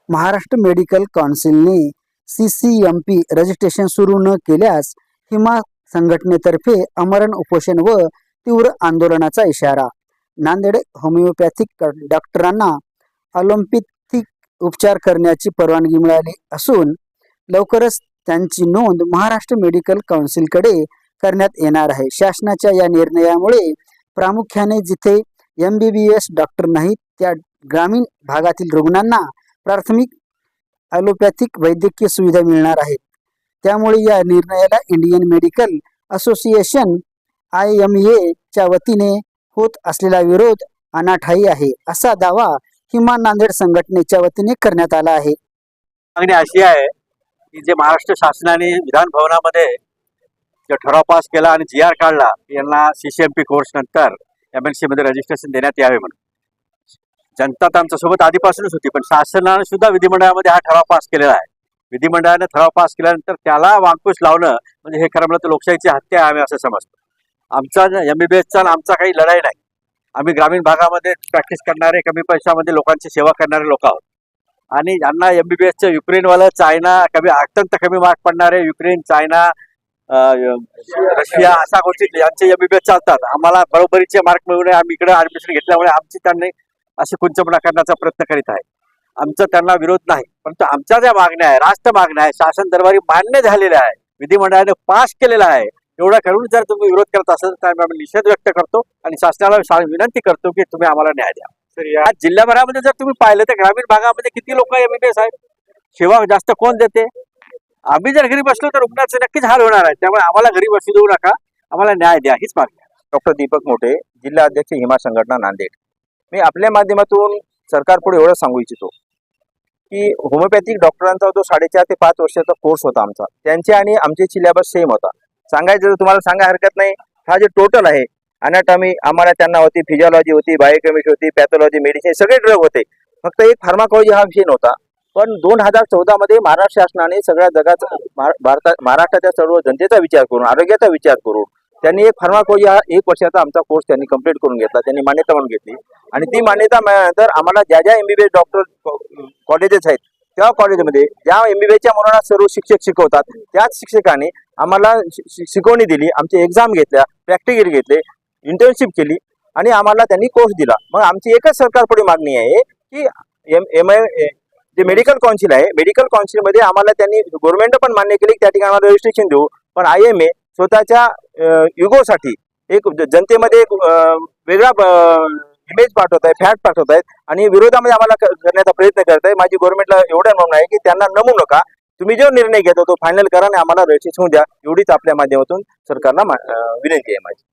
Maharashtra medical काउन्सिलने CCMP registration सुरू न केल्यास हिमा संघटनेतर्फे आमरण उपोषण व तीव्र आंदोलनाचा इशारा. नांदेड होमिओपॅथिक डॉक्टरांना ॲलोपॅथिक उपचार करण्याची परवानगी मिळाली असून लवकरच त्यांची नोंद महाराष्ट्र मेडिकल काउन्सिलकडे करण्यात येणार आहे. शासनाच्या या निर्णयामुळे प्रामुख्याने जिथे MBBS डॉक्टर नाहीत त्या ग्रामीण भागातील रुग्णांना प्राथमिक ॲलोपॅथिक वैद्यकीय सुविधा मिळणार आहेत. त्यामुळे या निर्णयाला इंडियन मेडिकल असोसिएशन IMA च्या वतीने होत असलेला विरोध अनाठायी आहे, असा दावा हिमा नांदेड संघटनेच्या वतीने करण्यात आला आहे. मागणी अशी आहे की जे महाराष्ट्र शासनाने विधान भवनामध्ये जो ठराव पास केला आणि GR काढला की यांना CCMP कोर्स नंतर MNC मध्ये रजिस्ट्रेशन देण्यात यावे म्हणून. जनता तर आमच्यासोबत आधीपासूनच होती, पण शासनाने सुद्धा विधिमंडळामध्ये हा ठराव पास केलेला आहे. विधिमंडळाने ठराव पास केल्यानंतर त्याला वांकुश लावणं म्हणजे हे खरं म्हणलं तर लोकशाहीची हत्या आहे, आम्ही असं समजतो. आमचा MBBSचा आमचा काही लढाई नाही. आम्ही ग्रामीण भागामध्ये प्रॅक्टिस करणारे, कमी पैशामध्ये लोकांची सेवा करणारे लोक आहोत. आणि यांना MBBSचं युक्रेनवालं, चायना, अत्यंत कमी मार्क पडणारे युक्रेन, चायना, रशिया अशा गोष्टी यांचे MBBS चालतात. आम्हाला बरोबरीचे मार्क मिळवणे, आम्ही इकडे ऍडमिशन घेतल्यामुळे आमची त्यांनी अशी कुंचपणा करण्याचा प्रयत्न करीत आहे. आमचा त्यांना विरोध नाही, परंतु आमच्या ज्या मागण्या आहे, राष्ट्र मागण्या आहे, शासन दरबारी मान्य झालेल्या आहे, विधिमंडळाने पास केलेला आहे, एवढं करून जर तुम्ही विरोध करत असाल तर आम्ही निषेध व्यक्त करतो आणि शासनाला विनंती करतो की तुम्ही आम्हाला न्याय द्या. या जिल्ह्याभरामध्ये जर तुम्ही पाहिलं तर ग्रामीण भागामध्ये किती लोक MBBS आहेत, सेवा जास्त कोण देते? आम्ही जर घरी बसलो तर रुग्णाचे नक्कीच हाल होणार आहे. त्यामुळे आम्हाला घरी बसू देऊ नका, आम्हाला न्याय द्या हीच मागणी. डॉक्टर दीपक मोठे, जिल्हा अध्यक्ष हिमा संघटना नांदेड. मी आपल्या माध्यमातून सरकारपुढे एवढं सांगू इच्छितो की होमिओपॅथिक डॉक्टरांचा जो 4.5 ते 5 वर्षाचा कोर्स होता आमचा, त्यांचे आणि आमचे सिलेबस सेम होता. सांगायचं तर तुम्हाला सांगा हरकत नाही, हा जे टोटल आहे अनाटॉमी आम्हाला त्यांना होती, फिजिओलॉजी होती, बायोकेमिस्ट्री होती, पॅथॉलॉजी, मेडिसिन सगळे ड्रग होते. फक्त एक फार्माकॉलॉजी हा विषय नव्हता. पण 2014 मध्ये महाराष्ट्र शासनाने सगळ्या जगाचा महाराष्ट्राच्या सर्व जनतेचा विचार करून, आरोग्याचा विचार करून त्यांनी एक फार्माकॉलॉजी हा 1 वर्षाचा आमचा कोर्स त्यांनी कंप्लीट करून घेतला. त्यांनी मान्यता म्हणून घेतली आणि ती मान्यता मिळाल्यानंतर आम्हाला ज्या ज्या MBBS डॉक्टर कॉलेजेस आहेत त्या कॉलेजमध्ये ज्या MBBSच्या मुलांना सर्व शिक्षक शिकवतात त्याच शिक्षकांनी आम्हाला शिकवणी दिली, आमचे एक्झाम घेतल्या, प्रॅक्टिकल घेतले, इंटर्नशिप केली आणि आम्हाला त्यांनी कोर्स दिला. मग आमची एकच सरकारपुढे मागणी आहे की जे मेडिकल काउन्सिल आहे, मेडिकल काउन्सिलमध्ये आम्हाला त्यांनी गव्हर्नमेंट पण मान्य केली की त्या ठिकाणी आम्हाला रजिस्ट्रेशन देऊ, पण IMA स्वतःच्या युगोसाठी एक जनतेमध्ये एक वेगळा इमेज पाठवत आहे, फॅक्ट पाठवत आहेत आणि विरोधामध्ये आम्हाला करण्याचा प्रयत्न करत आहे. माझी गव्हर्नमेंटला एवढं म्हणणं आहे की त्यांना नमू नका, तुम्ही जो निर्णय घेतो तो फायनल करा आणि आम्हाला रजिस्ट्रेशन द्या, एवढीच आपल्या माध्यमातून सरकारला विनंती आहे माझी.